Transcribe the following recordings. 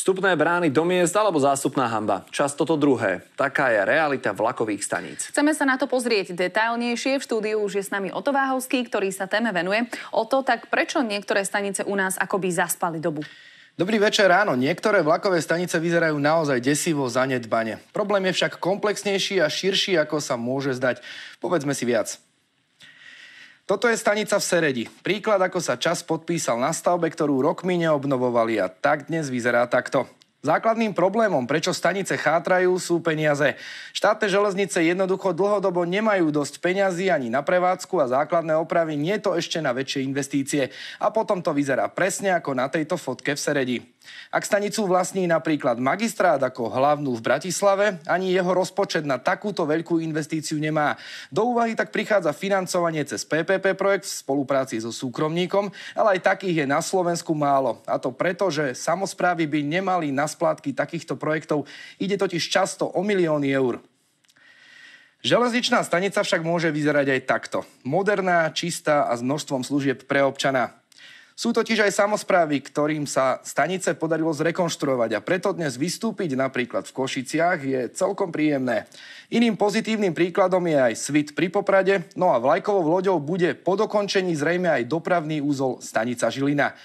Vstupné brány do miest alebo zástupná hanba. Často to druhé. Taká je realita vlakových staníc. Chceme sa na to pozrieť detailnejšie. V štúdiu už je s nami Oto Váhovský, ktorý sa téme venuje. Oto, tak prečo niektoré stanice u nás akoby zaspali dobu? Dobrý večer, áno. Niektoré vlakové stanice vyzerajú naozaj desivo zanedbane. Problém je však komplexnejší a širší, ako sa môže zdať. Povedzme si viac. Toto je stanica v Seredi. Príklad, ako sa čas podpísal na stavbe, ktorú rokmi neobnovovali, a tak dnes vyzerá takto. Základným problémom, prečo stanice chátrajú, sú peniaze. Štátne železnice jednoducho dlhodobo nemajú dosť peňazí ani na prevádzku a základné opravy, nie to ešte na väčšie investície. A potom to vyzerá presne ako na tejto fotke v Seredi. Ak stanicu vlastní napríklad magistrát ako hlavnú v Bratislave, ani jeho rozpočet na takúto veľkú investíciu nemá. Do úvahy tak prichádza financovanie cez PPP projekt v spolupráci so súkromníkom, ale aj takých je na Slovensku málo. A to preto, že samosprávy by nemali na splátky takýchto projektov. Ide totiž často o milióny eur. Železničná stanica však môže vyzerať aj takto. Moderná, čistá a s množstvom služieb pre občana. Sú totiž aj samosprávy, ktorým sa stanice podarilo zrekonštruovať, a preto dnes vystúpiť napríklad v Košiciach je celkom príjemné. Iným pozitívnym príkladom je aj Svit pri Poprade, no a vlajkovou loďou bude po dokončení zrejme aj dopravný úzol stanica Žilina.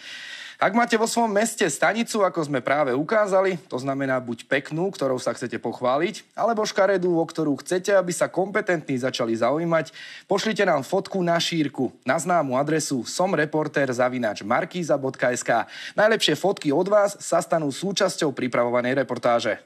Ak máte vo svojom meste stanicu, ako sme práve ukázali, to znamená buď peknú, ktorou sa chcete pochváliť, alebo škaredú, o ktorú chcete, aby sa kompetentní začali zaujímať, pošlite nám fotku na šírku na známu adresu somreporter@markiza.sk. Najlepšie fotky od vás sa stanú súčasťou pripravovanej reportáže.